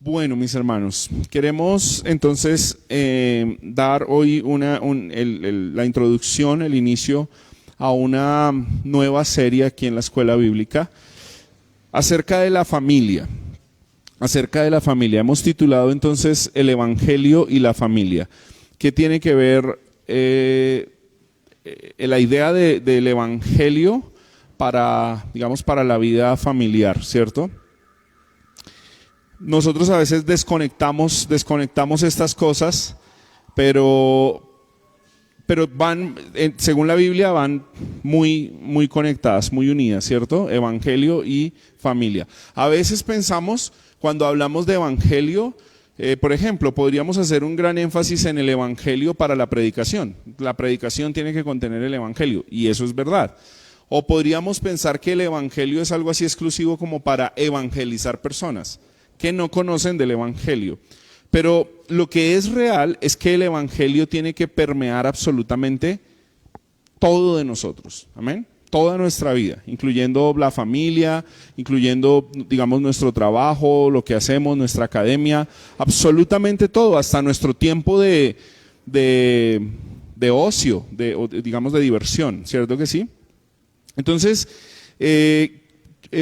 Bueno, mis hermanos, queremos entonces dar hoy la introducción, el inicio a una nueva serie aquí en la Escuela Bíblica acerca de la familia. Acerca de la familia. Hemos titulado entonces El Evangelio y la familia. ¿Qué tiene que ver la idea del Evangelio para, digamos, para la vida familiar, ¿cierto? Nosotros a veces desconectamos estas cosas, pero van, según la Biblia, van muy conectadas, muy unidas, ¿cierto? Evangelio y familia. A veces pensamos, cuando hablamos de evangelio, por ejemplo, podríamos hacer un gran énfasis en el evangelio para la predicación. La predicación tiene que contener el evangelio, y eso es verdad. O podríamos pensar que el evangelio es algo así exclusivo como para evangelizar personas que no conocen del evangelio. Pero lo que es real es que el evangelio tiene que permear absolutamente todo de nosotros. Amén. Toda nuestra vida, incluyendo la familia, incluyendo, digamos, nuestro trabajo, lo que hacemos, nuestra academia, absolutamente todo, hasta nuestro tiempo de ocio, digamos, de diversión, ¿cierto que sí? Entonces,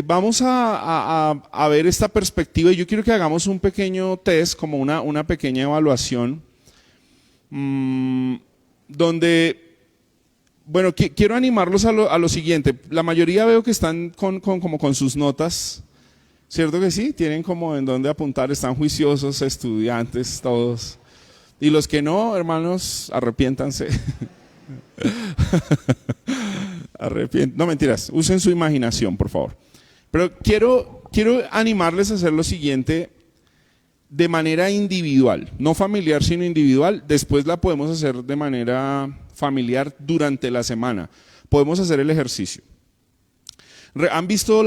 vamos a ver esta perspectiva y yo quiero que hagamos un pequeño test, como una pequeña evaluación, donde, bueno, quiero animarlos a lo siguiente. La mayoría veo que están como con sus notas, ¿cierto que sí? Tienen como en dónde apuntar, están juiciosos, estudiantes, todos. Y los que no, hermanos, arrepiéntanse. No, mentiras, usen su imaginación, por favor. Pero quiero animarles a hacer lo siguiente de manera individual, no familiar sino individual. Después la podemos hacer de manera familiar durante la semana. Podemos hacer el ejercicio. ¿Han visto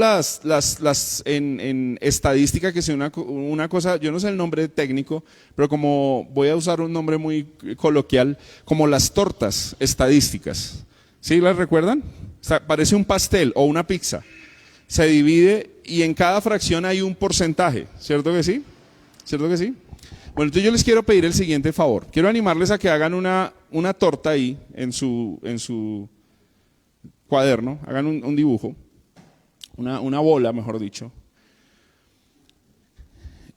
en estadística que es una cosa, yo no sé el nombre técnico, pero como voy a usar un nombre muy coloquial, como las tortas estadísticas? ¿Sí las recuerdan? O sea, parece un pastel o una pizza. Se divide y en cada fracción hay un porcentaje, ¿cierto que sí? ¿Cierto que sí? Bueno, entonces yo les quiero pedir el siguiente favor. Quiero animarles a que hagan una torta ahí en su cuaderno, hagan un dibujo, una bola, mejor dicho.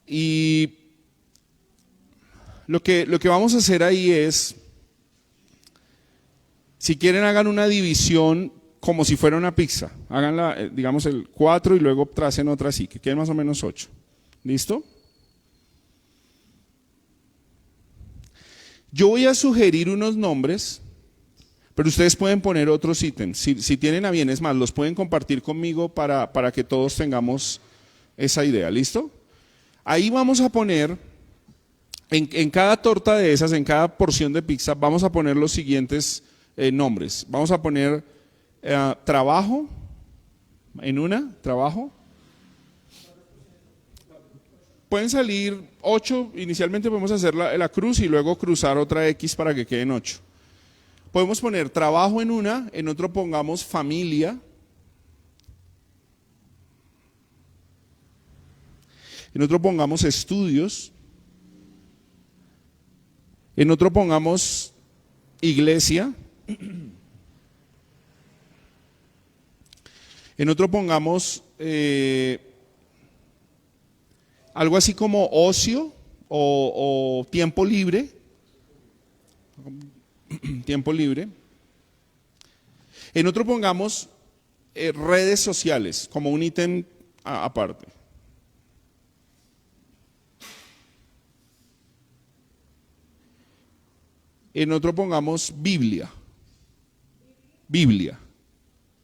Y lo que vamos a hacer ahí es, si quieren hagan una división como si fuera una pizza. Háganla, digamos, el 4 y luego tracen otra así, que queden más o menos 8. ¿Listo? Yo voy a sugerir unos nombres, pero ustedes pueden poner otros ítems. Si tienen a bien, es más, los pueden compartir conmigo para que todos tengamos esa idea. ¿Listo? Ahí vamos a poner, en cada torta de esas, en cada porción de pizza, vamos a poner los siguientes nombres. Vamos a poner trabajo, en una, trabajo. Pueden salir 8, inicialmente podemos hacer la cruz y luego cruzar otra X para que queden 8. Podemos poner trabajo en una, en otro pongamos familia, en otro pongamos estudios, en otro pongamos iglesia, en otro pongamos algo así como ocio o tiempo libre. Tiempo libre. En otro pongamos redes sociales como un ítem aparte. En otro pongamos Biblia. Biblia.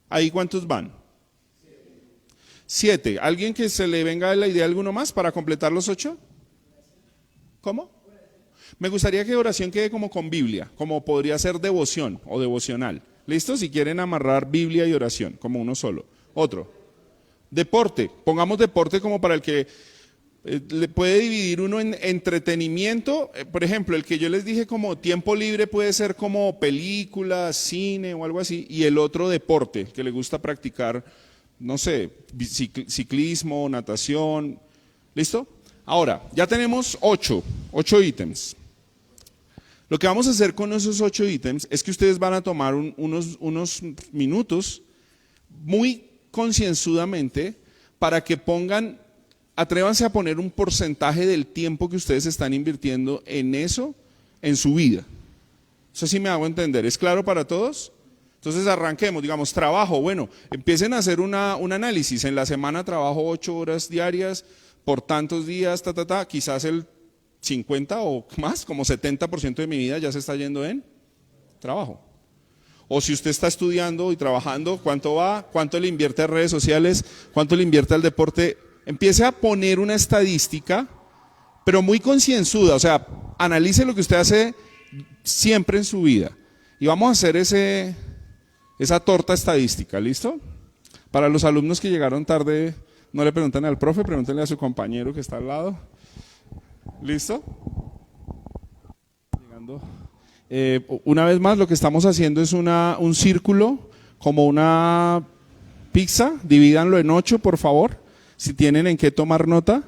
¿Ahí cuántos van? 7. ¿Alguien que se le venga la idea alguno más para completar los 8? ¿Cómo? Me gustaría que oración quede como con Biblia, como podría ser devoción o devocional. ¿Listo? Si quieren amarrar Biblia y oración, como uno solo. Otro. Deporte. Pongamos deporte como para el que le puede dividir uno en entretenimiento. Por ejemplo, el que yo les dije como tiempo libre puede ser como películas, cine o algo así. Y el otro deporte, que le gusta practicar, no sé, ciclismo, natación. ¿Listo? Ahora, ya tenemos ocho ítems. Lo que vamos a hacer con esos 8 ítems es que ustedes van a tomar unos minutos muy concienzudamente para que atrévanse a poner un porcentaje del tiempo que ustedes están invirtiendo en eso, en su vida. Eso sí me hago entender. ¿Es claro para todos? Entonces arranquemos, digamos, trabajo. Bueno, empiecen a hacer un análisis. En la semana trabajo 8 horas diarias por tantos días, quizás el 50 o más, como 70% de mi vida ya se está yendo en trabajo. O si usted está estudiando y trabajando, ¿cuánto va? ¿Cuánto le invierte a redes sociales? ¿Cuánto le invierte al deporte? Empiece a poner una estadística, pero muy concienzuda, o sea, analice lo que usted hace siempre en su vida. Y vamos a hacer esa torta estadística, ¿listo? Para los alumnos que llegaron tarde, no le pregunten al profe, pregúntenle a su compañero que está al lado. ¿Listo? Llegando. Una vez más, lo que estamos haciendo es un círculo, como una pizza. Divídanlo en 8, por favor. Si tienen en qué tomar nota.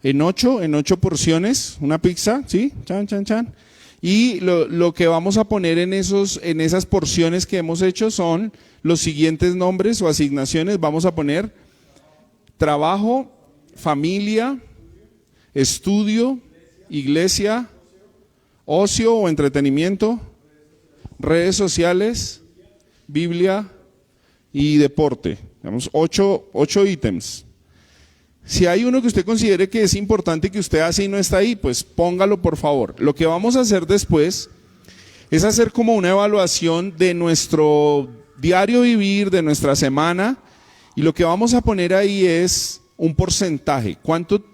En 8 porciones, una pizza, ¿sí? Chan, chan, chan. Y lo que vamos a poner en esas porciones que hemos hecho son los siguientes nombres o asignaciones. Vamos a poner trabajo, familia, estudio, iglesia, ocio o entretenimiento, redes sociales, Biblia y deporte. Tenemos 8 ítems. Si hay uno que usted considere que es importante que usted hace y no está ahí, pues póngalo por favor. Lo que vamos a hacer después es hacer como una evaluación de nuestro diario vivir, de nuestra semana, y lo que vamos a poner ahí es un porcentaje. ¿Cuánto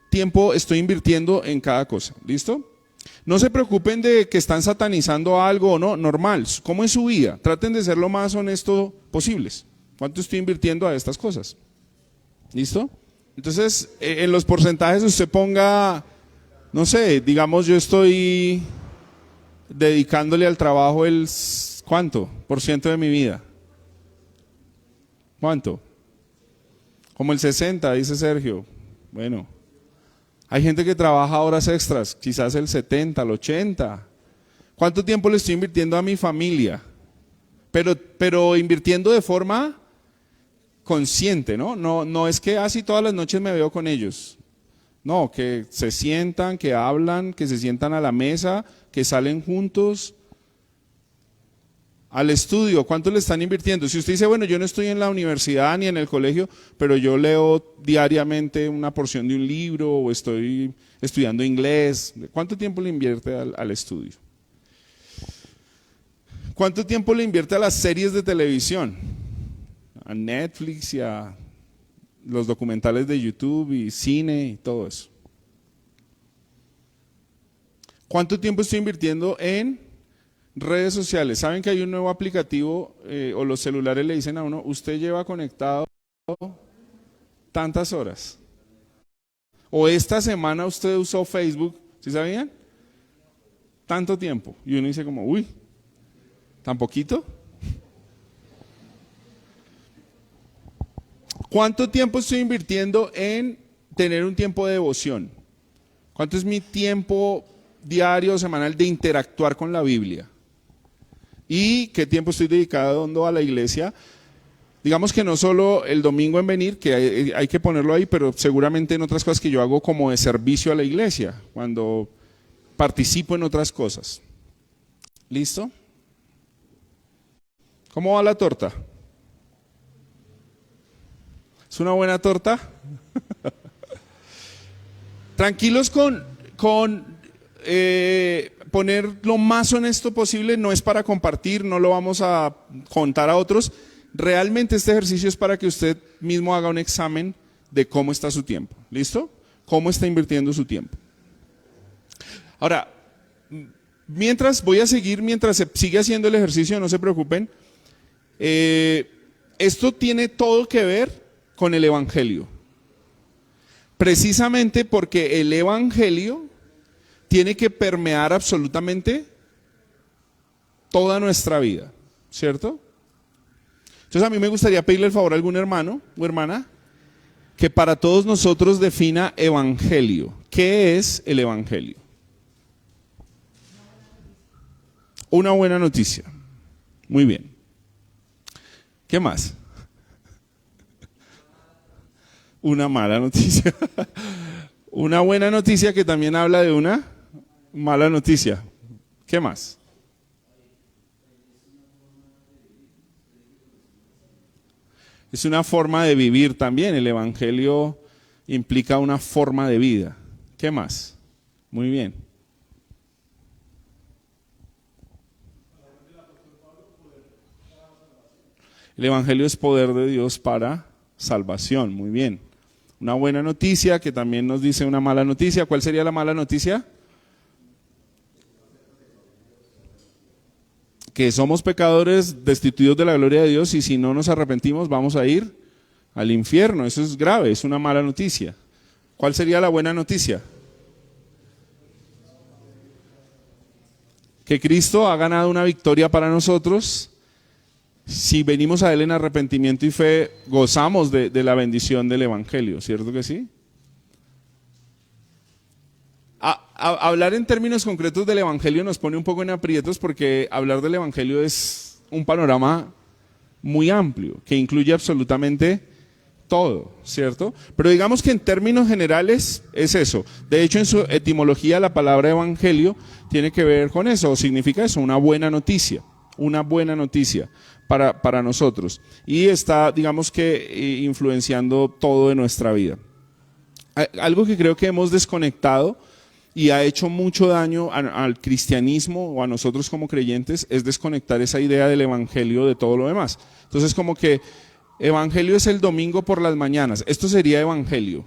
tiempo estoy invirtiendo en cada cosa? ¿Listo? No se preocupen de que están satanizando algo o no, normal. ¿Cómo es su vida? Traten de ser lo más honesto posibles. ¿Cuánto estoy invirtiendo a estas cosas? ¿Listo? Entonces, en los porcentajes usted ponga, no sé, digamos yo estoy dedicándole al trabajo ¿cuánto? % de mi vida. ¿Cuánto? Como el 60, dice Sergio. Bueno, hay gente que trabaja horas extras, quizás el 70, el 80. ¿Cuánto tiempo le estoy invirtiendo a mi familia? Pero invirtiendo de forma consciente, ¿no? No es que así todas las noches me veo con ellos. No, que se sientan, que hablan, que se sientan a la mesa, que salen juntos. Al estudio, ¿cuánto le están invirtiendo? Si usted dice, bueno, yo no estoy en la universidad ni en el colegio, pero yo leo diariamente una porción de un libro o estoy estudiando inglés, ¿cuánto tiempo le invierte al estudio? ¿Cuánto tiempo le invierte a las series de televisión? A Netflix y a los documentales de YouTube y cine y todo eso. ¿Cuánto tiempo estoy invirtiendo en redes sociales? ¿Saben que hay un nuevo aplicativo o los celulares le dicen a uno, usted lleva conectado tantas horas? O esta semana usted usó Facebook, ¿sí sabían? Tanto tiempo. Y uno dice como, uy, ¿tan poquito? ¿Cuánto tiempo estoy invirtiendo en tener un tiempo de devoción? ¿Cuánto es mi tiempo diario o semanal de interactuar con la Biblia? ¿Y qué tiempo estoy dedicando a la iglesia? Digamos que no solo el domingo en venir, que hay que ponerlo ahí, pero seguramente en otras cosas que yo hago como de servicio a la iglesia, cuando participo en otras cosas. ¿Listo? ¿Cómo va la torta? ¿Es una buena torta? Tranquilos con poner lo más honesto posible, no es para compartir, no lo vamos a contar a otros. Realmente este ejercicio es para que usted mismo haga un examen de cómo está su tiempo. ¿Listo? ¿Cómo está invirtiendo su tiempo? Ahora, mientras se sigue haciendo el ejercicio, no se preocupen. Esto tiene todo que ver con el Evangelio. Precisamente porque el Evangelio tiene que permear absolutamente toda nuestra vida, ¿cierto? Entonces a mí me gustaría pedirle el favor a algún hermano o hermana que para todos nosotros defina evangelio. ¿Qué es el evangelio? Una buena noticia. Muy bien. ¿Qué más? Una mala noticia. Una buena noticia que también habla de una mala noticia. ¿Qué más? Es una forma de vivir también. El evangelio implica una forma de vida. ¿Qué más? Muy bien. El evangelio es poder de Dios para salvación. Muy bien. Una buena noticia que también nos dice una mala noticia. ¿Cuál sería la mala noticia? Que somos pecadores destituidos de la gloria de Dios y si no nos arrepentimos vamos a ir al infierno. Eso es grave, es una mala noticia. ¿Cuál sería la buena noticia? Que Cristo ha ganado una victoria para nosotros. Si venimos a Él en arrepentimiento y fe, gozamos de la bendición del evangelio, ¿cierto que sí? Hablar en términos concretos del evangelio nos pone un poco en aprietos porque hablar del evangelio es un panorama muy amplio que incluye absolutamente todo, ¿cierto? Pero digamos que en términos generales es eso. De hecho, en su etimología la palabra evangelio tiene que ver con eso, o significa eso, una buena noticia para nosotros. Y está, digamos que, influenciando todo de nuestra vida. Algo que creo que hemos desconectado y ha hecho mucho daño al cristianismo o a nosotros como creyentes es desconectar esa idea del evangelio de todo lo demás. Entonces como que evangelio es el domingo por las mañanas, esto sería evangelio,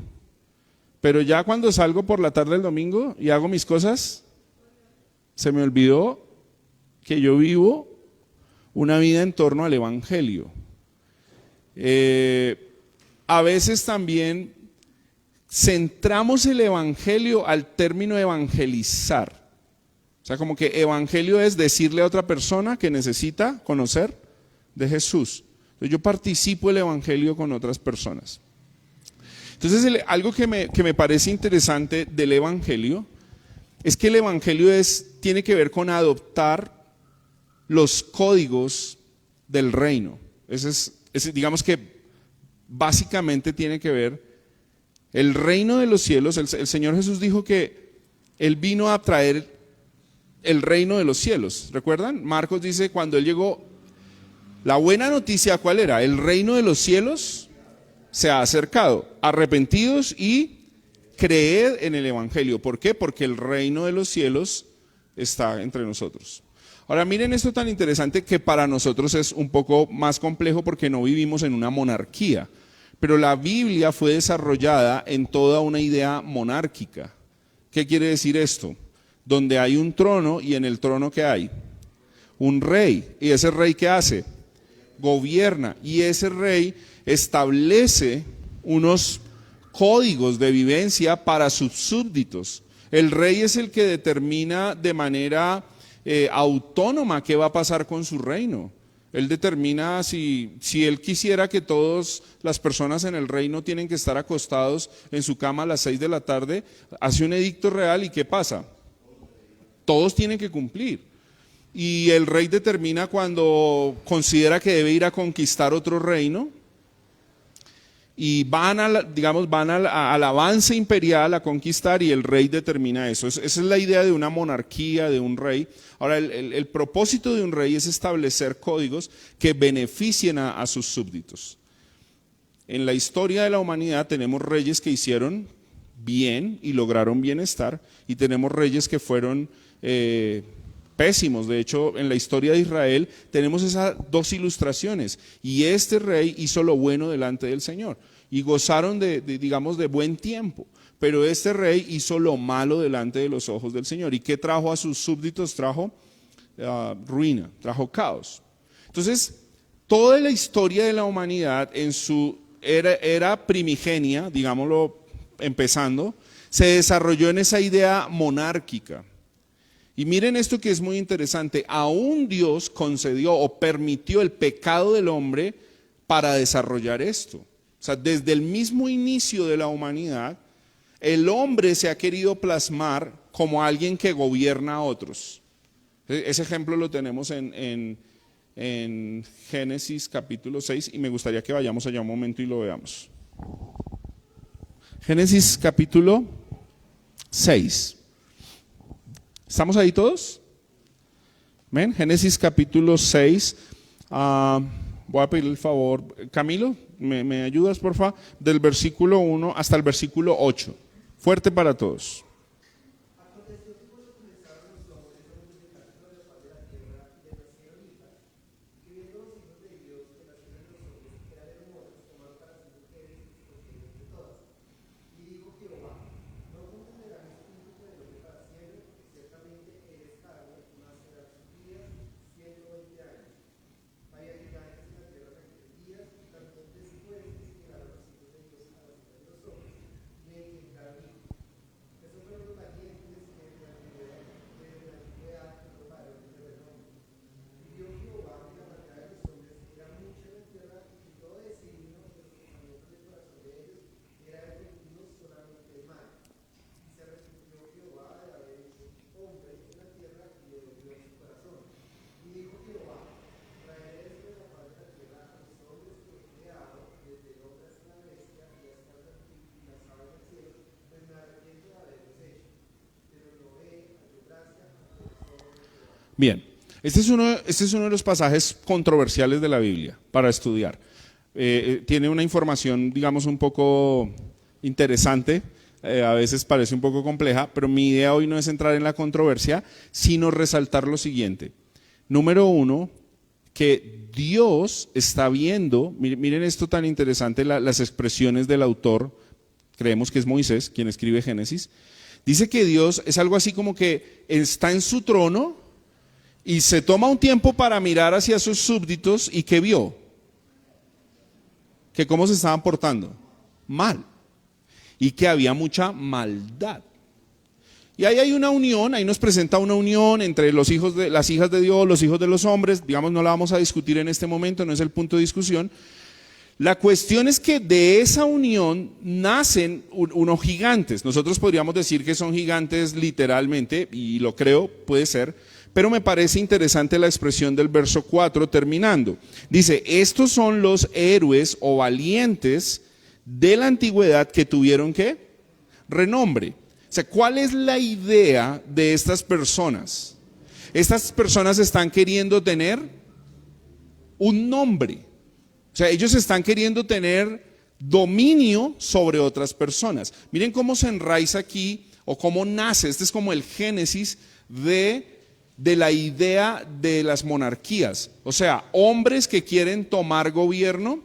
pero ya cuando salgo por la tarde del domingo y hago mis cosas, se me olvidó que yo vivo una vida en torno al evangelio. A veces también centramos el evangelio al término evangelizar. O sea, como que evangelio es decirle a otra persona que necesita conocer de Jesús. Entonces yo participo el evangelio con otras personas. Entonces algo que me parece interesante del evangelio es que el evangelio tiene que ver con adoptar los códigos del reino. Digamos que básicamente tiene que ver el reino de los cielos. El Señor Jesús dijo que Él vino a traer el reino de los cielos. ¿Recuerdan? Marcos dice cuando Él llegó, la buena noticia ¿cuál era? El reino de los cielos se ha acercado. Arrepentidos y creed en el evangelio. ¿Por qué? Porque el reino de los cielos está entre nosotros. Ahora miren esto tan interesante que para nosotros es un poco más complejo porque no vivimos en una monarquía. Pero la Biblia fue desarrollada en toda una idea monárquica. ¿Qué quiere decir esto? Donde hay un trono y en el trono ¿qué hay? Un rey. ¿Y ese rey qué hace? Gobierna. Y ese rey establece unos códigos de vivencia para sus súbditos. El rey es el que determina de manera autónoma qué va a pasar con su reino. Él determina si él quisiera que todas las personas en el reino tienen que estar acostados en su cama a las 6 de la tarde, hace un edicto real y ¿qué pasa? Todos tienen que cumplir. Y el rey determina cuando considera que debe ir a conquistar otro reino y van al avance imperial a conquistar y el rey determina eso. Esa es la idea de una monarquía, de un rey. Ahora, el propósito de un rey es establecer códigos que beneficien a sus súbditos. En la historia de la humanidad tenemos reyes que hicieron bien y lograron bienestar y tenemos reyes que fueron pésimos. De hecho, en la historia de Israel tenemos esas dos ilustraciones y este rey hizo lo bueno delante del Señor y gozaron de buen tiempo, pero este rey hizo lo malo delante de los ojos del Señor. ¿Y qué trajo a sus súbditos? Trajo ruina, trajo caos. Entonces, toda la historia de la humanidad en su era primigenia, digámoslo empezando, se desarrolló en esa idea monárquica. Y miren esto que es muy interesante, aún Dios concedió o permitió el pecado del hombre para desarrollar esto. O sea, desde el mismo inicio de la humanidad, el hombre se ha querido plasmar como alguien que gobierna a otros. Ese ejemplo lo tenemos en Génesis capítulo 6 y me gustaría que vayamos allá un momento y lo veamos. Génesis capítulo 6. ¿Estamos ahí todos? ¿Ven? Génesis capítulo 6. Voy a pedirle el favor. Camilo, ¿me ayudas por favor? Del versículo 1 hasta el versículo 8. Fuerte para todos. Bien, este es uno de los pasajes controversiales de la Biblia para estudiar. Tiene una información, digamos, un poco interesante, a veces parece un poco compleja, pero mi idea hoy no es entrar en la controversia, sino resaltar lo siguiente. Número uno, que Dios está viendo, miren esto tan interesante, las expresiones del autor, creemos que es Moisés quien escribe Génesis, dice que Dios es algo así como que está en su trono y se toma un tiempo para mirar hacia sus súbditos y ¿qué vio? Que cómo se estaban portando, mal, y que había mucha maldad. Y ahí hay una unión, ahí nos presenta una unión entre las hijas de Dios, los hijos de los hombres, digamos, no la vamos a discutir en este momento, no es el punto de discusión. La cuestión es que de esa unión nacen unos gigantes. Nosotros podríamos decir que son gigantes literalmente, y lo creo, puede ser, pero me parece interesante la expresión del verso 4 terminando. Dice, estos son los héroes o valientes de la antigüedad que tuvieron ¿qué? Renombre. O sea, ¿cuál es la idea de estas personas? Estas personas están queriendo tener un nombre. O sea, ellos están queriendo tener dominio sobre otras personas. Miren cómo se enraiza aquí o cómo nace. Este es como el génesis de la idea de las monarquías. O sea, hombres que quieren tomar gobierno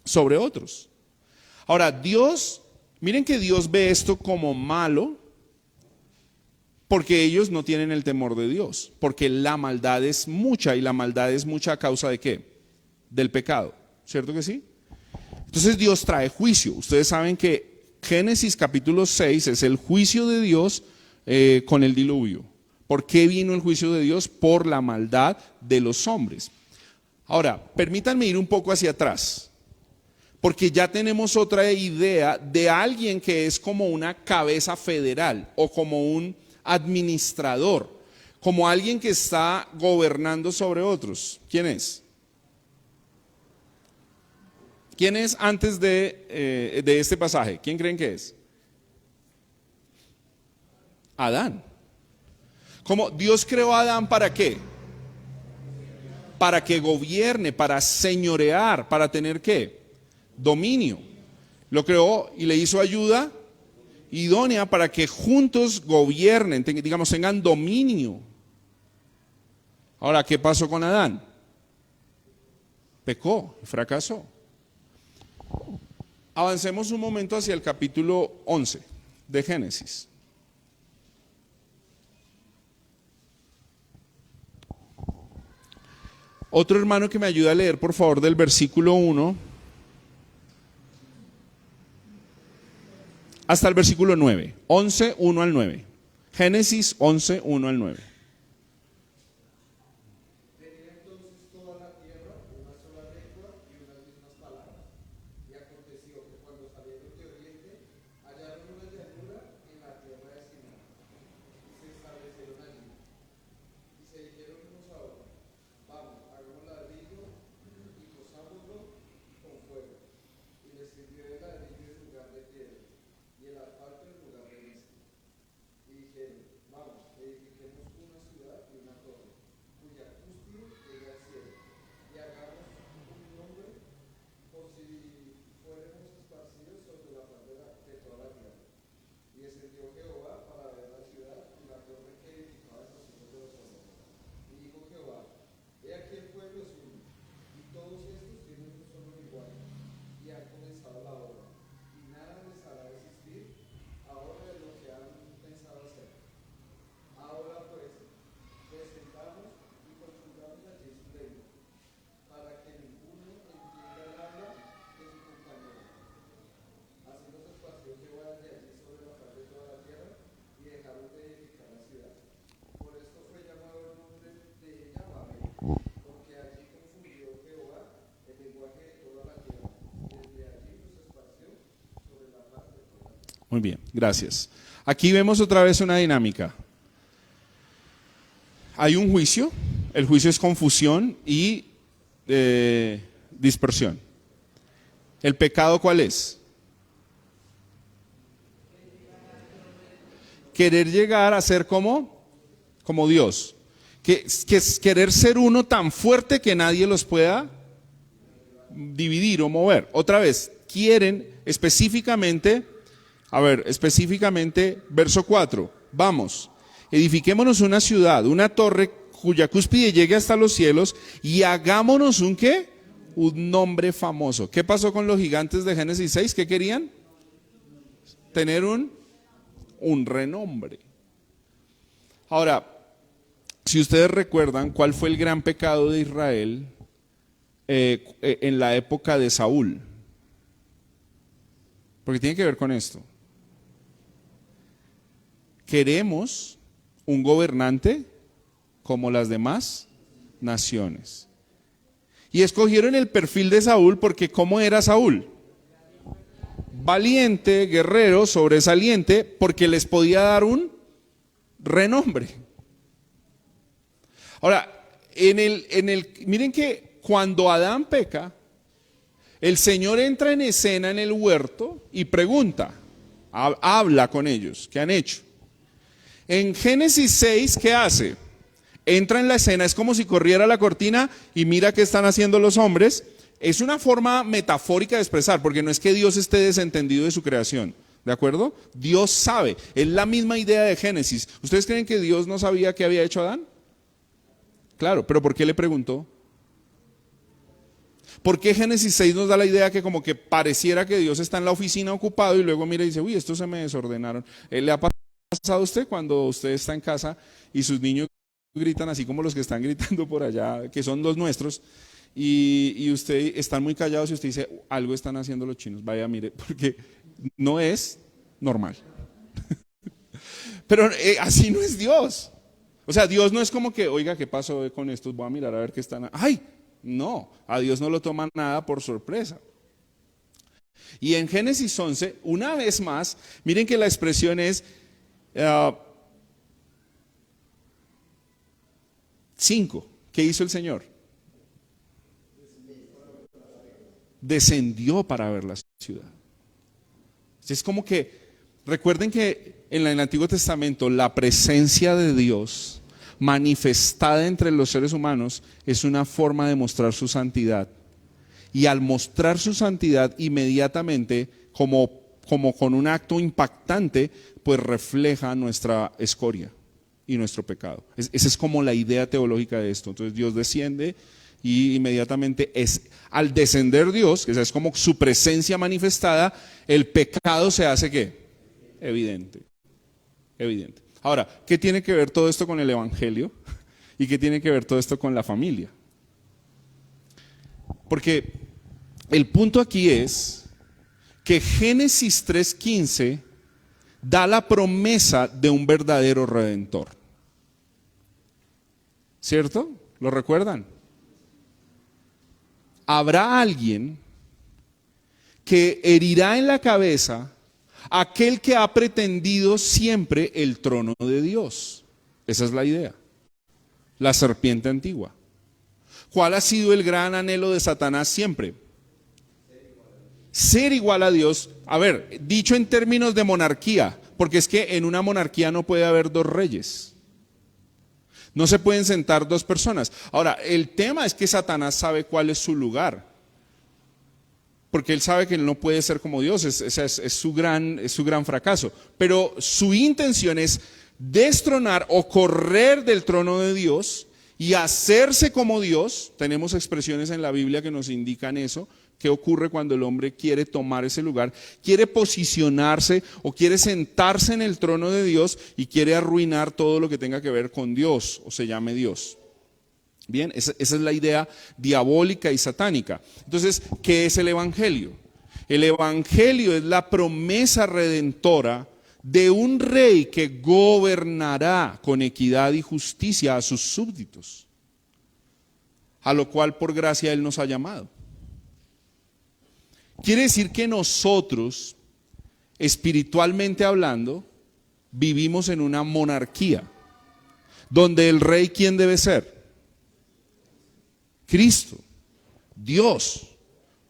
sobre otros. Ahora, miren que Dios ve esto como malo porque ellos no tienen el temor de Dios. Porque la maldad es mucha y la maldad es mucha a causa de ¿qué? Del pecado, ¿cierto que sí? Entonces Dios trae juicio. Ustedes saben que Génesis capítulo 6 es el juicio de Dios con el diluvio. ¿Por qué vino el juicio de Dios? Por la maldad de los hombres. Ahora, permítanme ir un poco hacia atrás, porque ya tenemos otra idea de alguien que es como una cabeza federal o como un administrador, como alguien que está gobernando sobre otros. ¿Quién es? ¿Quién es antes de este pasaje? ¿Quién creen que es? Adán. ¿Cómo? Dios creó a Adán ¿para qué? Para que gobierne, para señorear, para tener ¿qué? Dominio. Lo creó y le hizo ayuda idónea para que juntos gobiernen, digamos, tengan dominio. Ahora, ¿qué pasó con Adán? Pecó, fracasó. Avancemos un momento hacia el capítulo 11 de Génesis. Otro hermano que me ayude a leer, por favor, del versículo 1 hasta el versículo 9. 11, 1 al 9. Génesis 11, 1 al 9. Tenía entonces toda la tierra una sola lengua y unas mismas palabras. Y Muy bien, gracias. Aquí vemos otra vez una dinámica. Hay un juicio, el juicio es confusión y dispersión. ¿El pecado cuál es? Querer llegar a ser como Dios. Que es querer ser uno tan fuerte que nadie los pueda dividir o mover. Otra vez, quieren específicamente, verso 4, vamos, edifiquémonos una ciudad, una torre cuya cúspide llegue hasta los cielos y hagámonos un ¿qué? Un nombre famoso. ¿Qué pasó con los gigantes de Génesis 6? ¿Qué querían? Tener un renombre. Ahora, si ustedes recuerdan cuál fue el gran pecado de Israel en la época de Saúl, porque tiene que ver con esto. Queremos un gobernante como las demás naciones. Y escogieron el perfil de Saúl porque ¿cómo era Saúl? Valiente, guerrero, sobresaliente, porque les podía dar un renombre. Ahora, miren que cuando Adán peca, el Señor entra en escena en el huerto y pregunta, habla con ellos, ¿qué han hecho? En Génesis 6, ¿qué hace? Entra en la escena, es como si corriera la cortina y mira qué están haciendo los hombres. Es una forma metafórica de expresar, porque no es que Dios esté desentendido de su creación, ¿de acuerdo? Dios sabe, es la misma idea de Génesis. ¿Ustedes creen que Dios no sabía qué había hecho Adán? Claro, pero ¿por qué le preguntó? ¿Por qué Génesis 6 nos da la idea que como que pareciera que Dios está en la oficina ocupado y luego mira y dice, uy, estos se me desordenaron? ¿Le ha pasado a usted cuando usted está en casa y sus niños gritan así como los que están gritando por allá, que son los nuestros, y usted están muy callados y usted dice, algo están haciendo los chinos, vaya mire, porque no es normal. Pero así no es Dios. O sea, Dios no es como que, oiga, ¿qué pasó con estos? Voy a mirar a ver qué están. ¡Ay! No, a Dios no lo toma nada por sorpresa. Y en Génesis 11, una vez más, miren que la expresión es 5. ¿Qué hizo el Señor? Descendió para ver la ciudad. Es como que, recuerden que en el Antiguo Testamento la presencia de Dios manifestada entre los seres humanos es una forma de mostrar su santidad. Y al mostrar su santidad inmediatamente, como con un acto impactante, pues refleja nuestra escoria y nuestro pecado. Esa es como la idea teológica de esto. Entonces Dios desciende y inmediatamente al descender Dios, que es como su presencia manifestada, el pecado se hace ¿qué? Evidente. Ahora, ¿qué tiene que ver todo esto con el Evangelio? ¿Y qué tiene que ver todo esto con la familia? Porque el punto aquí es que Génesis 3:15 da la promesa de un verdadero redentor. ¿Cierto? ¿Lo recuerdan? Habrá alguien que herirá en la cabeza a aquel que ha pretendido siempre el trono de Dios. Esa es la idea. La serpiente antigua. ¿Cuál ha sido el gran anhelo de Satanás siempre? Ser igual a Dios. A ver, dicho en términos de monarquía, porque es que en una monarquía no puede haber dos reyes. No se pueden sentar dos personas. Ahora, el tema es que Satanás sabe cuál es su lugar. Porque él sabe que él no puede ser como Dios, es su gran fracaso. Pero su intención es destronar o correr del trono de Dios y hacerse como Dios. Tenemos expresiones en la Biblia que nos indican eso. ¿Qué ocurre cuando el hombre quiere tomar ese lugar? Quiere posicionarse o quiere sentarse en el trono de Dios y quiere arruinar todo lo que tenga que ver con Dios o se llame Dios. Bien, esa es la idea diabólica y satánica. Entonces, ¿qué es el Evangelio? El Evangelio es la promesa redentora de un rey que gobernará con equidad y justicia a sus súbditos, a lo cual por gracia Él nos ha llamado. Quiere decir que nosotros espiritualmente hablando, vivimos en una monarquía, donde el rey, ¿quién debe ser? Cristo, Dios.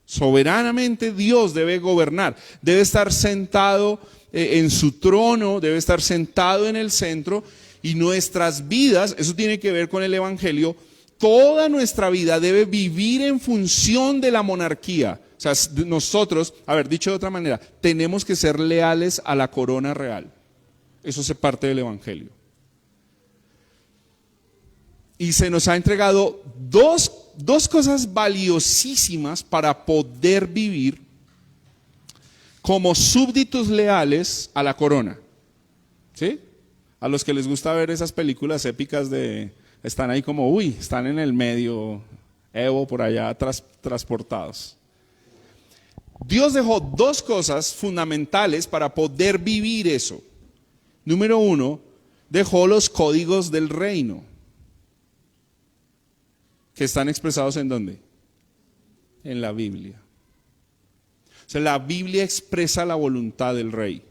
Soberanamente Dios debe gobernar, debe estar sentado en su trono, debe estar sentado en el centro, y nuestras vidas, eso tiene que ver con el Evangelio, toda nuestra vida debe vivir en función de la monarquía. O sea, nosotros, dicho de otra manera, tenemos que ser leales a la corona real. Eso hace parte del Evangelio. Y se nos ha entregado dos cosas valiosísimas para poder vivir como súbditos leales a la corona. ¿Sí? A los que les gusta ver esas películas épicas están ahí como, están en el medio, Evo por allá transportados. Dios dejó dos cosas fundamentales para poder vivir eso. Número uno, dejó los códigos del reino, que están expresados ¿en dónde? En la Biblia. O sea, la Biblia expresa la voluntad del rey.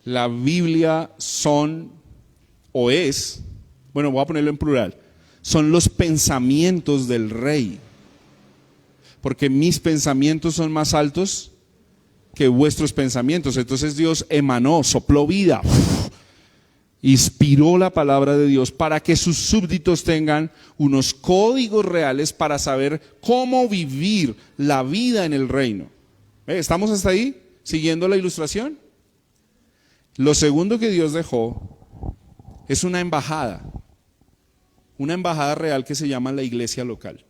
La Biblia voy a ponerlo en plural, son los pensamientos del rey. Porque mis pensamientos son más altos que vuestros pensamientos. Entonces Dios emanó, sopló vida, inspiró la palabra de Dios para que sus súbditos tengan unos códigos reales para saber cómo vivir la vida en el reino. ¿Estamos hasta ahí? ¿Siguiendo la ilustración? Lo segundo que Dios dejó es una embajada real que se llama la iglesia local.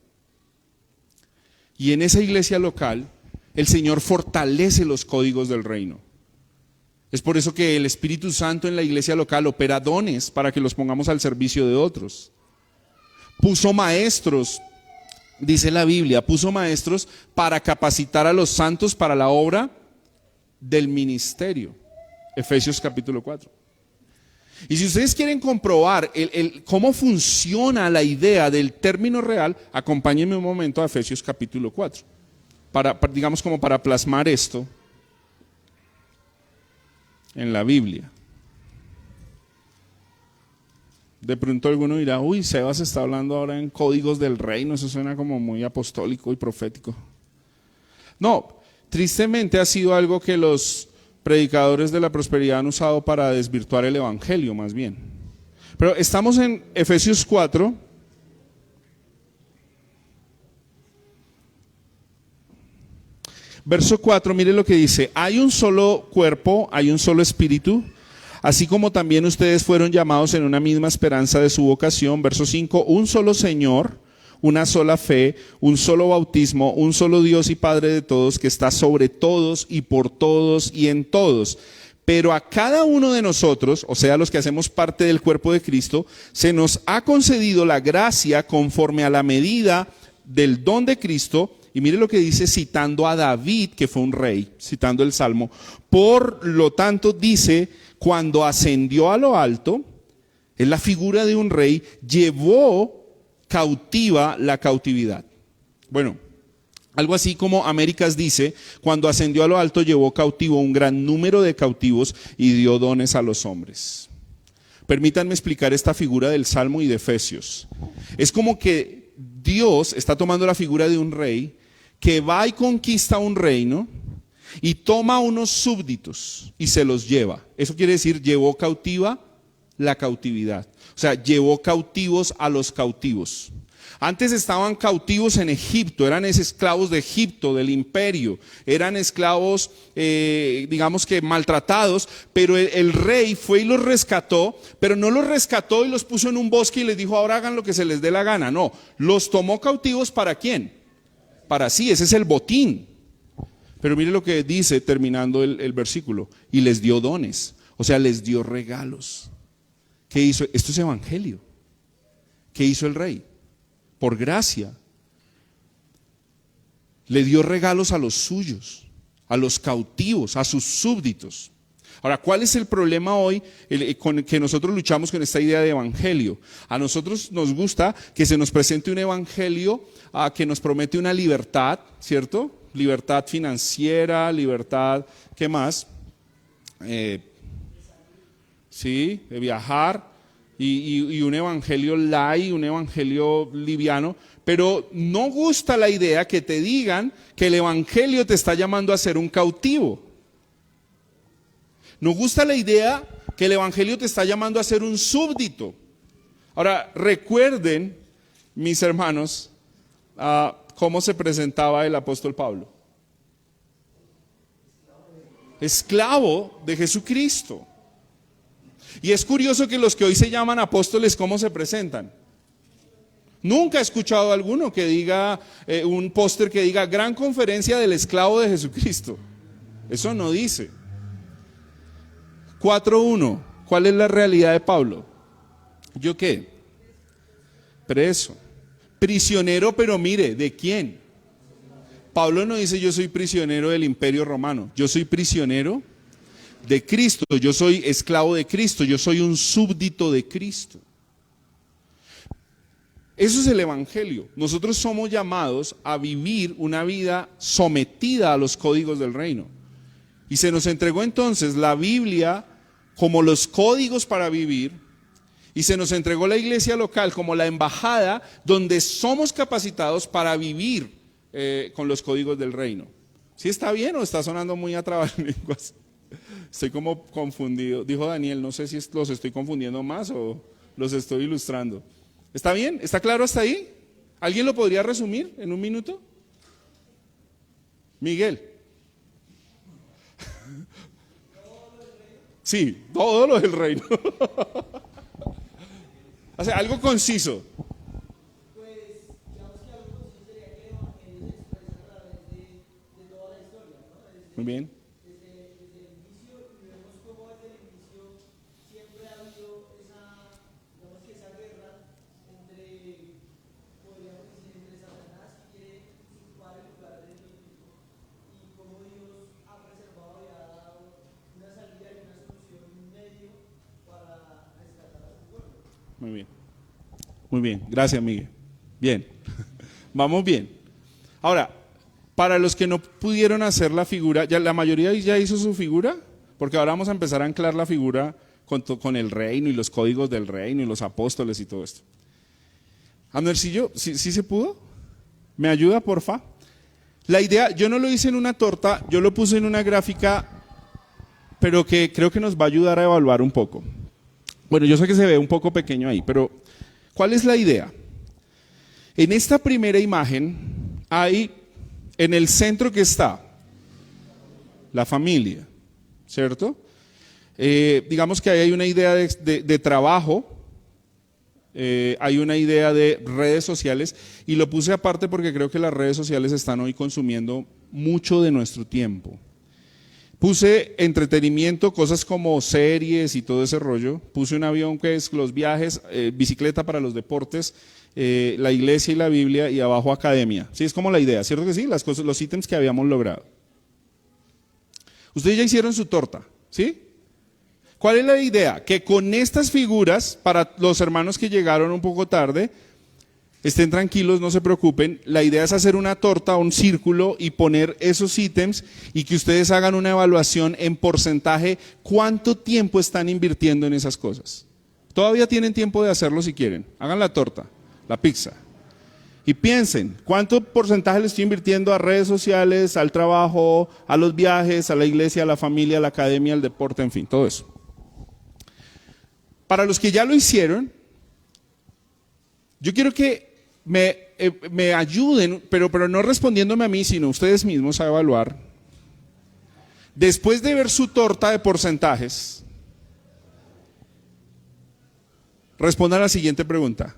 Y en esa iglesia local, el Señor fortalece los códigos del reino. Es por eso que el Espíritu Santo en la iglesia local opera dones para que los pongamos al servicio de otros. Puso maestros, dice la Biblia, puso maestros para capacitar a los santos para la obra del ministerio. Efesios capítulo 4. Y si ustedes quieren comprobar cómo funciona la idea del término real, acompáñenme un momento a Efesios capítulo 4, digamos como para plasmar esto en la Biblia. De pronto alguno dirá, Sebas está hablando ahora en códigos del reino, eso suena como muy apostólico y profético. No, tristemente ha sido algo que los predicadores de la prosperidad han usado para desvirtuar el evangelio más bien. Pero estamos en Efesios 4. Verso 4, mire lo que dice: hay un solo cuerpo, hay un solo espíritu, así como también ustedes fueron llamados en una misma esperanza de su vocación. Verso 5, un solo Señor, una sola fe, un solo bautismo, un solo Dios y Padre de todos, que está sobre todos y por todos y en todos. Pero a cada uno de nosotros, o sea, los que hacemos parte del cuerpo de Cristo, se nos ha concedido la gracia conforme a la medida del don de Cristo. Y mire lo que dice citando a David, que fue un rey, citando el Salmo. Por lo tanto dice, cuando ascendió a lo alto, es la figura de un rey, llevó cautiva la cautividad. Bueno, algo así como Américas dice, cuando ascendió a lo alto llevó cautivo un gran número de cautivos y dio dones a los hombres. Permítanme explicar esta figura del Salmo y de Efesios. Es como que Dios está tomando la figura de un rey que va y conquista un reino y toma unos súbditos y se los lleva. Eso quiere decir, llevó cautiva la cautividad. O sea, llevó cautivos a los cautivos. Antes estaban cautivos en Egipto, eran esclavos de Egipto, del imperio, eran esclavos, digamos que maltratados, pero el rey fue y los rescató, pero no los rescató y los puso en un bosque y les dijo, ahora hagan lo que se les dé la gana. No, los tomó cautivos, ¿para quién? Para sí, ese es el botín. Pero mire lo que dice terminando el versículo, y les dio dones, o sea, les dio regalos. ¿Qué hizo? Esto es evangelio. ¿Qué hizo el rey? Por gracia, le dio regalos a los suyos, a los cautivos, a sus súbditos. Ahora, ¿cuál es el problema hoy con que nosotros luchamos con esta idea de evangelio? A nosotros nos gusta que se nos presente un evangelio que nos promete una libertad, ¿cierto? libertad financiera, libertad, ¿qué más? Sí, de viajar y un evangelio light, un evangelio liviano, pero no gusta la idea que te digan que el evangelio te está llamando a ser un cautivo. No gusta la idea que el evangelio te está llamando a ser un súbdito. Ahora, recuerden, mis hermanos, cómo se presentaba el apóstol Pablo. Esclavo de Jesucristo. Y es curioso que los que hoy se llaman apóstoles, ¿cómo se presentan? Nunca he escuchado a alguno que diga, un póster que diga, gran conferencia del esclavo de Jesucristo. Eso no dice. 4.1, ¿cuál es la realidad de Pablo? ¿Yo qué? Preso. Prisionero, pero mire, ¿de quién? Pablo no dice yo soy prisionero del Imperio Romano, yo soy prisionero de Cristo, yo soy esclavo de Cristo, yo soy un súbdito de Cristo. Eso es el evangelio. Nosotros somos llamados a vivir una vida sometida a los códigos del reino. Y se nos entregó entonces la Biblia como los códigos para vivir, y se nos entregó la iglesia local como la embajada donde somos capacitados para vivir con los códigos del reino. ¿Sí está bien o está sonando muy a trabalenguas? Estoy como confundido. Dijo Daniel, no sé si los estoy confundiendo más o los estoy ilustrando. ¿Está bien? ¿Está claro hasta ahí? ¿Alguien lo podría resumir en un minuto? Miguel. Sí, todo lo del reino. O sea, algo conciso. Pues, digamos que algo conciso sería que el evangelio se expresa a través de toda la historia, ¿no? Muy bien. Desde el inicio, y vemos cómo desde el inicio siempre ha habido esa, digamos que esa guerra entre, podríamos decir, entre Satanás que quiere situar el lugar de Dios mismo, y cómo Dios ha preservado y ha dado una salida y una solución, un medio para rescatar a su pueblo. Muy bien. Muy bien. Gracias, Miguel. Bien. Vamos bien. Ahora, para los que no pudieron hacer la figura, ya la mayoría ya hizo su figura, porque ahora vamos a empezar a anclar la figura con el reino y los códigos del reino y los apóstoles y todo esto. Anercillo, ¿sí se pudo? ¿Me ayuda, porfa? La idea, yo no lo hice en una torta, yo lo puse en una gráfica, pero que creo que nos va a ayudar a evaluar un poco. Bueno, yo sé que se ve un poco pequeño ahí, pero ¿cuál es la idea? En esta primera imagen hay, en el centro que está, la familia, ¿cierto? Digamos que ahí hay una idea de trabajo, hay una idea de redes sociales, y lo puse aparte porque creo que las redes sociales están hoy consumiendo mucho de nuestro tiempo. Puse entretenimiento, cosas como series y todo ese rollo. Puse un avión que es los viajes, bicicleta para los deportes, la iglesia y la Biblia, y abajo academia. Sí, es como la idea, ¿cierto que sí? Las cosas, los ítems que habíamos logrado. Ustedes ya hicieron su torta, ¿sí? ¿Cuál es la idea? Que con estas figuras, para los hermanos que llegaron un poco tarde, estén tranquilos, no se preocupen. La idea es hacer una torta, un círculo, y poner esos ítems y que ustedes hagan una evaluación en porcentaje. ¿Cuánto tiempo están invirtiendo en esas cosas? Todavía tienen tiempo de hacerlo si quieren. Hagan la torta, la pizza. Y piensen, ¿cuánto porcentaje le estoy invirtiendo a redes sociales, al trabajo, a los viajes, a la iglesia, a la familia, a la academia, al deporte, en fin, todo eso? Para los que ya lo hicieron, yo quiero que me ayuden, pero no respondiéndome a mí, sino ustedes mismos a evaluar. Después de ver su torta de porcentajes, respondan a la siguiente pregunta.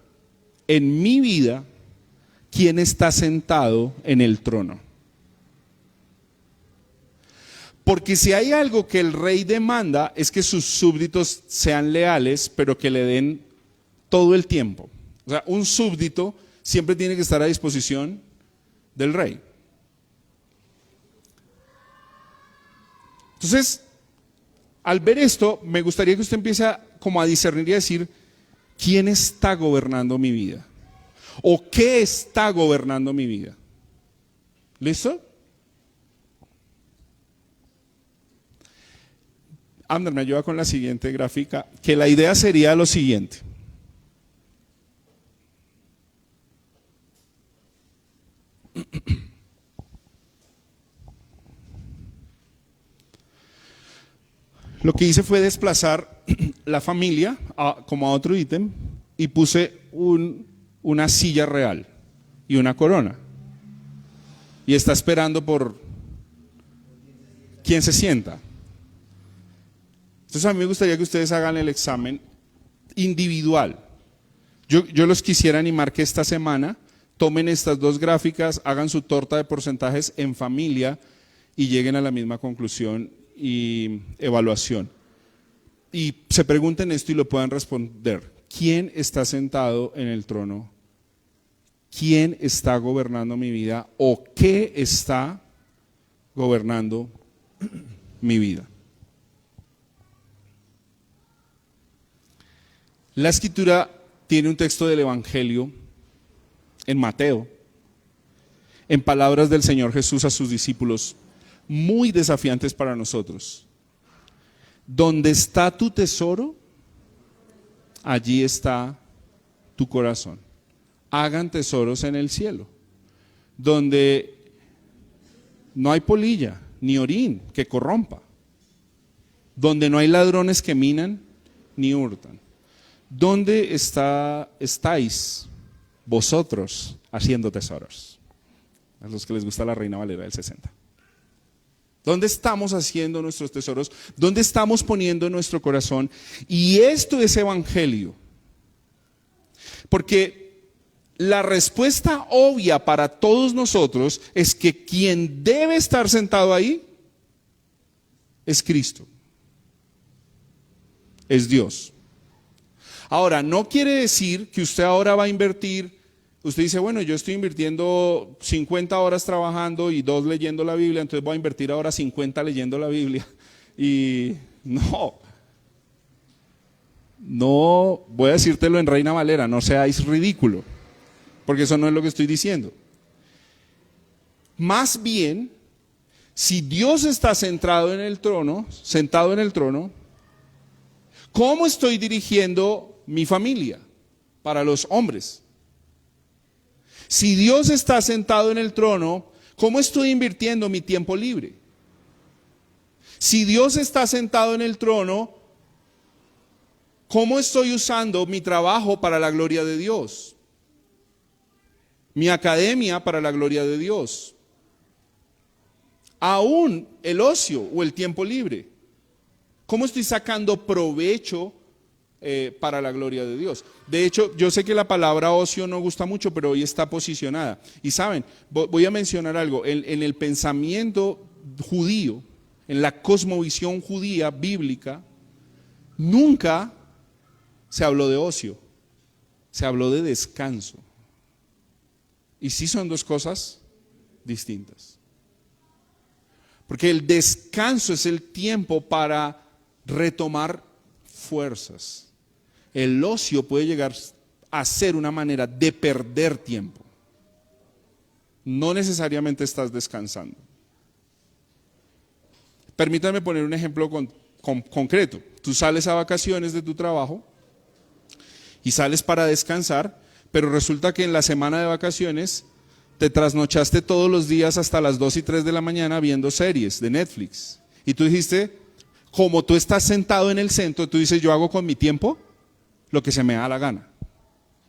En mi vida, ¿quién está sentado en el trono? Porque si hay algo que el rey demanda es que sus súbditos sean leales, pero que le den todo el tiempo. O sea, un súbdito siempre tiene que estar a disposición del rey. Entonces, al ver esto, me gustaría que usted empiece como a discernir y a decir, ¿quién está gobernando mi vida? ¿O qué está gobernando mi vida? ¿Listo? Abner, me ayuda con la siguiente gráfica, que la idea sería lo siguiente. Lo que hice fue desplazar la familia como a otro ítem y puse una silla real y una corona. Y está esperando por quién se sienta. Entonces a mí me gustaría que ustedes hagan el examen individual. Yo los quisiera animar que esta semana tomen estas dos gráficas, hagan su torta de porcentajes en familia y lleguen a la misma conclusión y evaluación. Y se pregunten esto y lo puedan responder. ¿Quién está sentado en el trono? ¿Quién está gobernando mi vida? ¿O qué está gobernando mi vida? La escritura tiene un texto del Evangelio en Mateo, en palabras del Señor Jesús a sus discípulos, muy desafiantes para nosotros. Donde está tu tesoro, allí está tu corazón. Hagan tesoros en el cielo, donde no hay polilla ni orín que corrompa, donde no hay ladrones que minan ni hurtan. ¿Dónde estáis vosotros haciendo tesoros? A los que les gusta la Reina Valera del 60. ¿Dónde estamos haciendo nuestros tesoros? ¿Dónde estamos poniendo nuestro corazón? Y esto es evangelio. Porque la respuesta obvia para todos nosotros es que quien debe estar sentado ahí es Cristo. Es Dios. Ahora, no quiere decir que usted ahora va a invertir. Usted dice, bueno, yo estoy invirtiendo 50 horas trabajando y 2 leyendo la Biblia, entonces voy a invertir ahora 50 leyendo la Biblia. Y no voy a decírtelo en Reina Valera, no seáis ridículo, porque eso no es lo que estoy diciendo. Más bien, si Dios está sentado en el trono, ¿cómo estoy dirigiendo mi familia? Para los hombres. Si Dios está sentado en el trono, ¿cómo estoy invirtiendo mi tiempo libre? Si Dios está sentado en el trono, ¿cómo estoy usando mi trabajo para la gloria de Dios? Mi academia para la gloria de Dios. Aún el ocio o el tiempo libre. ¿Cómo estoy sacando provecho para la gloria de Dios? De hecho, yo sé que la palabra ocio no gusta mucho, pero hoy está posicionada. Y saben, voy a mencionar algo. En el pensamiento judío, en la cosmovisión judía bíblica, nunca se habló de ocio, se habló de descanso. Y sí son dos cosas distintas. Porque el descanso es el tiempo para retomar fuerzas. El ocio puede llegar a ser una manera de perder tiempo. No necesariamente estás descansando. Permítanme poner un ejemplo concreto. Tú sales a vacaciones de tu trabajo y sales para descansar, pero resulta que en la semana de vacaciones te trasnochaste todos los días hasta las 2 y 3 de la mañana viendo series de Netflix. Y tú dijiste, como tú estás sentado en el centro, tú dices, yo hago con mi tiempo lo que se me da la gana.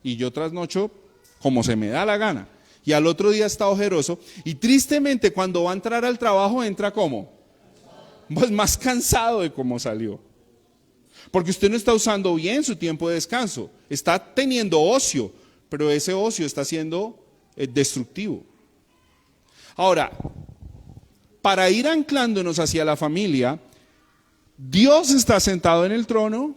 Y yo trasnocho como se me da la gana. Y al otro día está ojeroso. Y tristemente cuando va a entrar al trabajo, entra ¿cómo? Pues más cansado de cómo salió. Porque usted no está usando bien su tiempo de descanso. Está teniendo ocio, pero ese ocio está siendo destructivo. Ahora, para ir anclándonos hacia la familia, Dios está sentado en el trono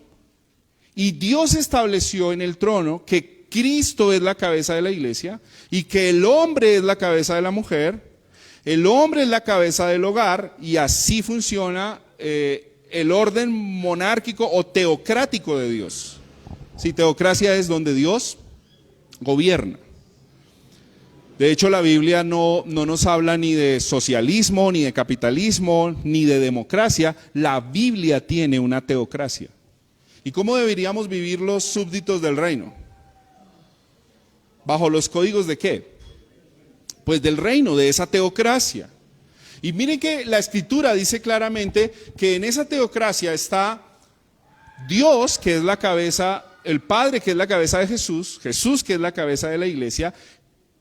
y Dios estableció en el trono que Cristo es la cabeza de la iglesia y que el hombre es la cabeza de la mujer, el hombre es la cabeza del hogar y así funciona el orden monárquico o teocrático de Dios. Si teocracia es donde Dios gobierna. De hecho, la Biblia no nos habla ni de socialismo, ni de capitalismo, ni de democracia. La Biblia tiene una teocracia. ¿Y cómo deberíamos vivir los súbditos del reino? ¿Bajo los códigos de qué? Pues del reino, de esa teocracia. Y miren que la Escritura dice claramente que en esa teocracia está Dios, que es la cabeza, el Padre, que es la cabeza de Jesús, Jesús, que es la cabeza de la iglesia,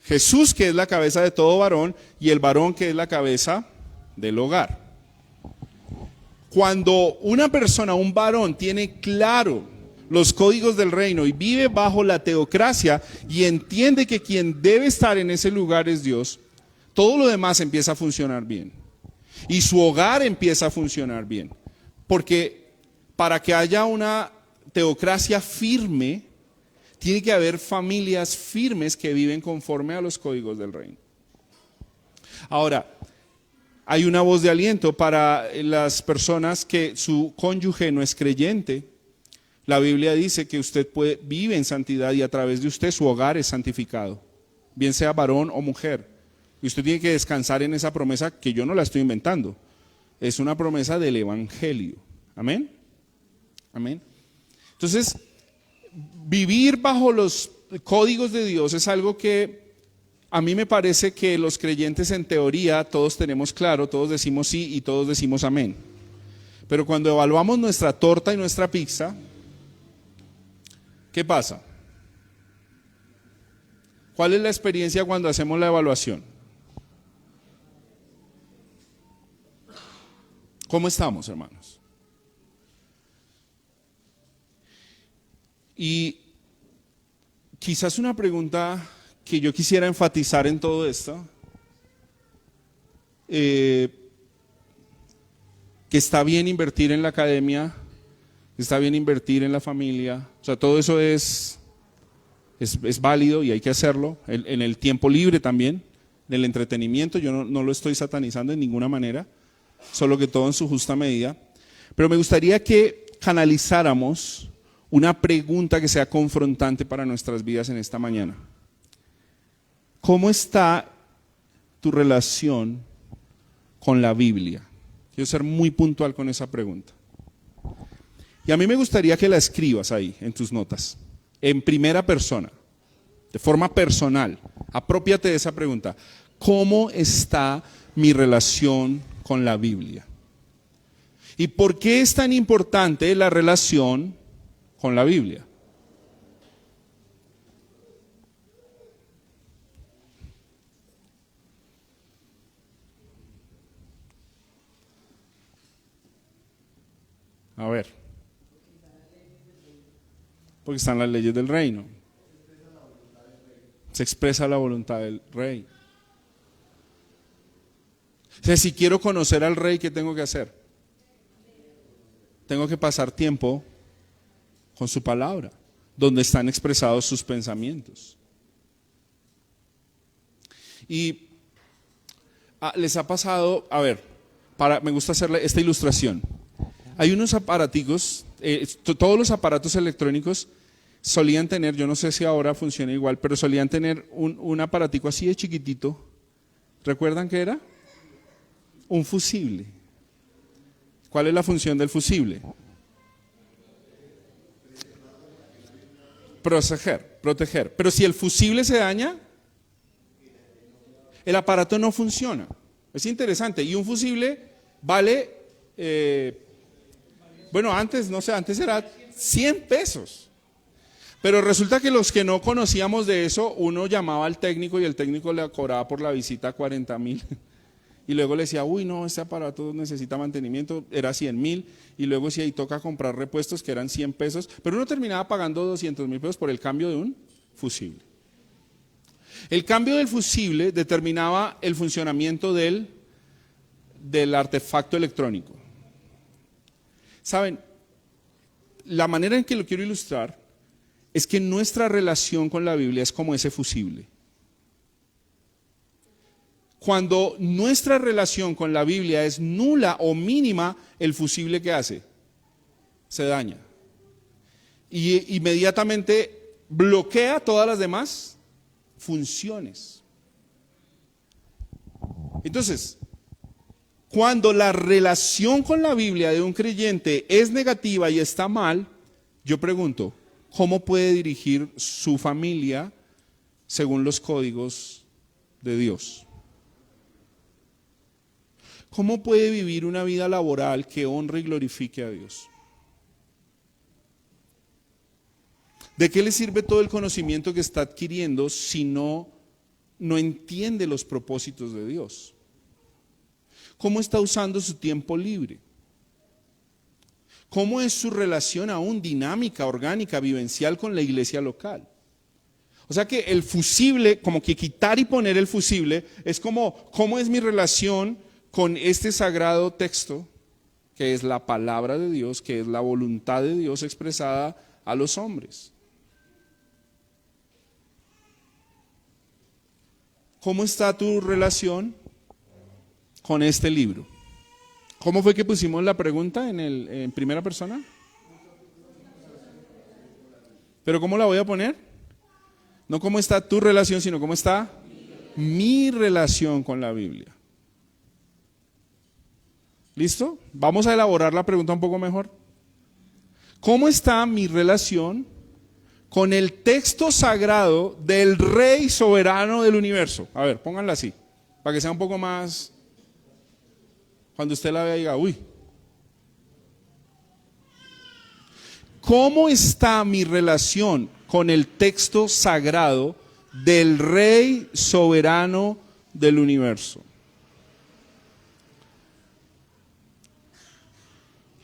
Jesús, que es la cabeza de todo varón, y el varón, que es la cabeza del hogar. Cuando una persona, un varón, tiene claro los códigos del reino y vive bajo la teocracia y entiende que quien debe estar en ese lugar es Dios, todo lo demás empieza a funcionar bien. Y su hogar empieza a funcionar bien. Porque para que haya una teocracia firme, tiene que haber familias firmes que viven conforme a los códigos del reino. Ahora, hay una voz de aliento para las personas que su cónyuge no es creyente. La Biblia dice que usted vive en santidad y a través de usted su hogar es santificado, bien sea varón o mujer. Y usted tiene que descansar en esa promesa que yo no la estoy inventando. Es una promesa del Evangelio. Amén. Amén. Entonces, vivir bajo los códigos de Dios es algo que a mí me parece que los creyentes en teoría todos tenemos claro, todos decimos sí y todos decimos amén. Pero cuando evaluamos nuestra torta y nuestra pizza, ¿qué pasa? ¿Cuál es la experiencia cuando hacemos la evaluación? ¿Cómo estamos, hermanos? Y quizás una pregunta que yo quisiera enfatizar en todo esto, que está bien invertir en la academia, está bien invertir en la familia, o sea, todo eso es válido y hay que hacerlo, en el tiempo libre también, en el entretenimiento, yo no lo estoy satanizando en ninguna manera, solo que todo en su justa medida, pero me gustaría que canalizáramos una pregunta que sea confrontante para nuestras vidas en esta mañana. ¿Cómo está tu relación con la Biblia? Quiero ser muy puntual con esa pregunta. Y a mí me gustaría que la escribas ahí, en tus notas, en primera persona, de forma personal. Aprópiate de esa pregunta. ¿Cómo está mi relación con la Biblia? ¿Y por qué es tan importante la relación con la Biblia? A ver. Porque están las leyes del reino. Se expresa la voluntad del rey. O sea, si quiero conocer al rey, ¿qué tengo que hacer? Tengo que pasar tiempo con su palabra, donde están expresados sus pensamientos. Y les ha pasado, a ver, me gusta hacerle esta ilustración. Hay unos aparaticos, todos los aparatos electrónicos solían tener, yo no sé si ahora funciona igual, pero solían tener un aparatico así de chiquitito. ¿Recuerdan qué era? Un fusible. ¿Cuál es la función del fusible? Proteger. Pero si el fusible se daña, el aparato no funciona. Es interesante. Y un fusible vale, bueno, antes era 100 pesos. Pero resulta que los que no conocíamos de eso, uno llamaba al técnico y el técnico le cobraba por la visita 40,000. Y luego le decía, uy, no, este aparato necesita mantenimiento, era 100,000. Y luego si ahí toca comprar repuestos que eran 100 pesos. Pero uno terminaba pagando 200,000 pesos por el cambio de un fusible. El cambio del fusible determinaba el funcionamiento del artefacto electrónico. ¿Saben? La manera en que lo quiero ilustrar es que nuestra relación con la Biblia es como ese fusible. Cuando nuestra relación con la Biblia es nula o mínima, el fusible ¿qué hace? Se daña. Y inmediatamente bloquea todas las demás funciones. Entonces, cuando la relación con la Biblia de un creyente es negativa y está mal, yo pregunto, ¿cómo puede dirigir su familia según los códigos de Dios? ¿Cómo puede vivir una vida laboral que honre y glorifique a Dios? ¿De qué le sirve todo el conocimiento que está adquiriendo si no entiende los propósitos de Dios? ¿Cómo está usando su tiempo libre? ¿Cómo es su relación aún dinámica, orgánica, vivencial con la iglesia local? O sea que el fusible, como que quitar y poner el fusible, es como, ¿cómo es mi relación con este sagrado texto, que es la palabra de Dios, que es la voluntad de Dios expresada a los hombres? ¿Cómo está tu relación con este libro? ¿Cómo fue que pusimos la pregunta en primera persona? ¿Pero cómo la voy a poner? No cómo está tu relación, sino cómo está mi relación con la Biblia. ¿Listo? Vamos a elaborar la pregunta un poco mejor. ¿Cómo está mi relación con el texto sagrado del Rey soberano del universo? A ver, pónganla así, para que sea un poco más... Cuando usted la vea diga, uy. ¿Cómo está mi relación con el texto sagrado del Rey soberano del universo?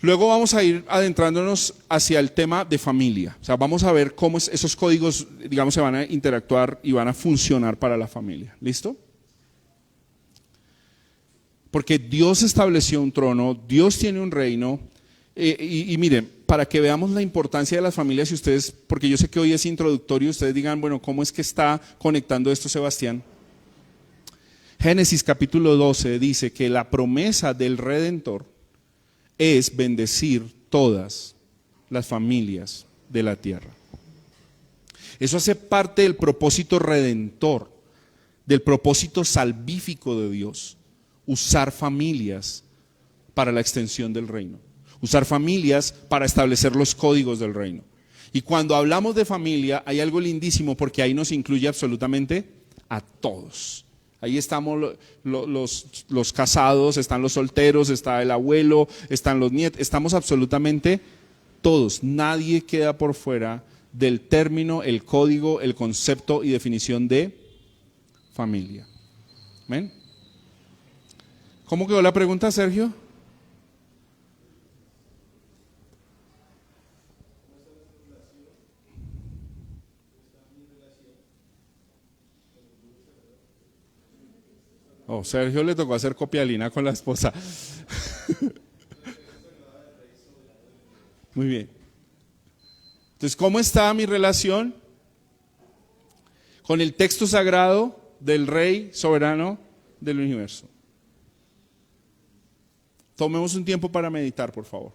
Luego vamos a ir adentrándonos hacia el tema de familia. O sea, vamos a ver cómo esos códigos, digamos, se van a interactuar y van a funcionar para la familia. ¿Listo? Porque Dios estableció un trono, Dios tiene un reino. Y miren, para que veamos la importancia de las familias, y ustedes, porque yo sé que hoy es introductorio, ustedes digan, bueno, ¿cómo es que está conectando esto Sebastián? Génesis capítulo 12 dice que la promesa del Redentor es bendecir todas las familias de la tierra. Eso hace parte del propósito redentor, del propósito salvífico de Dios. Usar familias para la extensión del reino. Usar familias para establecer los códigos del reino. Y cuando hablamos de familia hay algo lindísimo porque ahí nos incluye absolutamente a todos. Ahí estamos los casados, están los solteros, está el abuelo, están los nietos, estamos absolutamente todos. Nadie queda por fuera del término, el código, el concepto y definición de familia. ¿Ven? ¿Cómo quedó la pregunta, Sergio? Oh, Sergio le tocó hacer copialina con la esposa. Muy bien. Entonces, ¿cómo está mi relación con el texto sagrado del Rey soberano del universo? Tomemos un tiempo para meditar, por favor.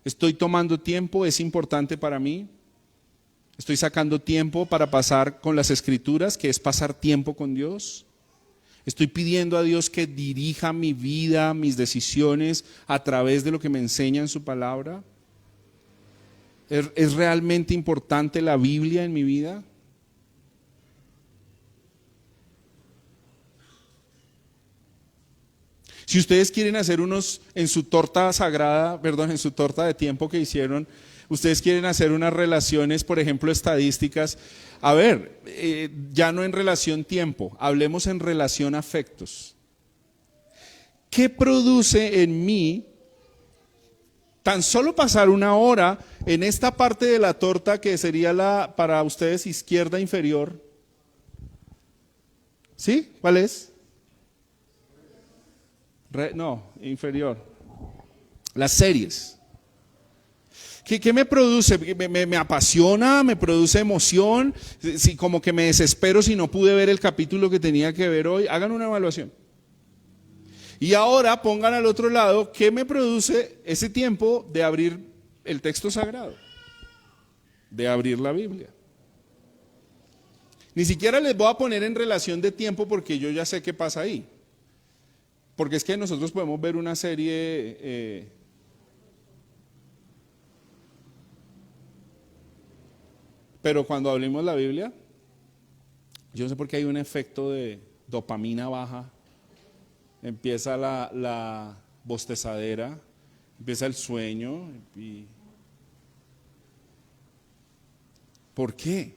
Estoy tomando tiempo, es importante para mí. Estoy sacando tiempo para pasar con las Escrituras, que es pasar tiempo con Dios. Estoy pidiendo a Dios que dirija mi vida, mis decisiones a través de lo que me enseña en su palabra. ¿Es realmente importante la Biblia en mi vida? Si ustedes quieren hacer unos en su torta sagrada, perdón, en su torta de tiempo que hicieron, ustedes quieren hacer unas relaciones, por ejemplo, estadísticas. A ver, ya no en relación tiempo, hablemos en relación afectos. ¿Qué produce en mí tan solo pasar una hora en esta parte de la torta que sería la, para ustedes, izquierda inferior? ¿Sí? ¿Cuál es? No, inferior. Las series. ¿Qué me produce? ¿Me apasiona? ¿Me produce emoción? Si como que me desespero si no pude ver el capítulo que tenía que ver hoy. Hagan una evaluación. Y ahora pongan al otro lado, ¿qué me produce ese tiempo de abrir el texto sagrado? De abrir la Biblia. Ni siquiera les voy a poner en relación de tiempo porque yo ya sé qué pasa ahí. Porque es que nosotros podemos ver una serie, pero cuando abrimos la Biblia, yo no sé por qué hay un efecto de dopamina baja, empieza la bostezadera, empieza el sueño. ¿Por qué?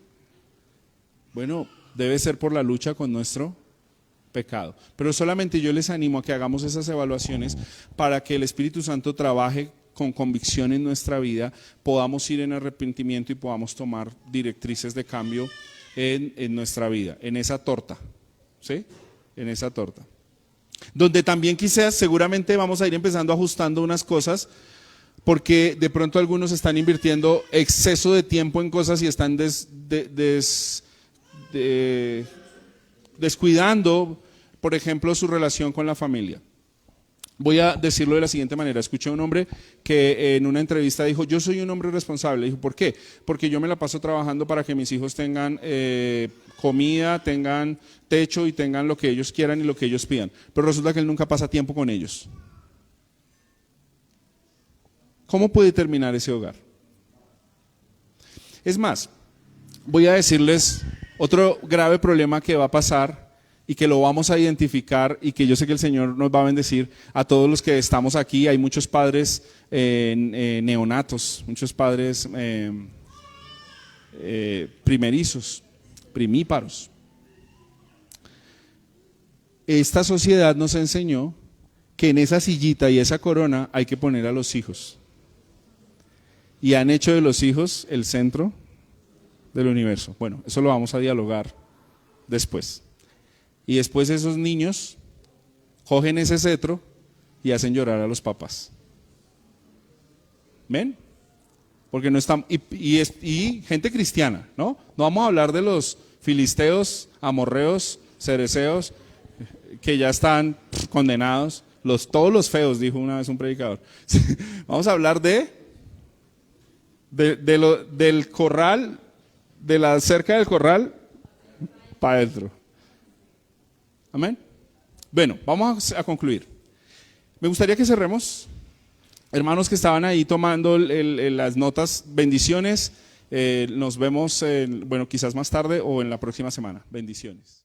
Bueno, debe ser por la lucha con nuestro pecado. Pero solamente yo les animo a que hagamos esas evaluaciones para que el Espíritu Santo trabaje con convicción en nuestra vida, podamos ir en arrepentimiento y podamos tomar directrices de cambio en nuestra vida, en esa torta, ¿sí? En esa torta. Donde también quizás seguramente vamos a ir empezando ajustando unas cosas, porque de pronto algunos están invirtiendo exceso de tiempo en cosas y están descuidando, por ejemplo, su relación con la familia. Voy a decirlo de la siguiente manera. Escuché a un hombre que en una entrevista dijo: yo soy un hombre responsable. Dijo: ¿por qué? Porque yo me la paso trabajando para que mis hijos tengan comida, tengan techo y tengan lo que ellos quieran y lo que ellos pidan. Pero resulta que él nunca pasa tiempo con ellos. ¿Cómo puede terminar ese hogar? Es más, voy a decirles otro grave problema que va a pasar y que lo vamos a identificar, y que yo sé que el Señor nos va a bendecir a todos los que estamos aquí. Hay muchos padres neonatos, muchos padres primerizos, primíparos. Esta sociedad nos enseñó que en esa sillita y esa corona hay que poner a los hijos. Y han hecho de los hijos el centro del universo. Bueno, eso lo vamos a dialogar después. Y después esos niños cogen ese cetro y hacen llorar a los papás. ¿Ven? Porque no están, y gente cristiana, ¿no? No vamos a hablar de los filisteos, amorreos, cereceos, que ya están condenados. Todos los feos, dijo una vez un predicador. Vamos a hablar del corral, de la cerca del corral para adentro. Amén. Bueno, vamos a concluir. Me gustaría que cerremos. Hermanos que estaban ahí tomando las notas, bendiciones. Nos vemos, bueno, quizás más tarde o en la próxima semana. Bendiciones.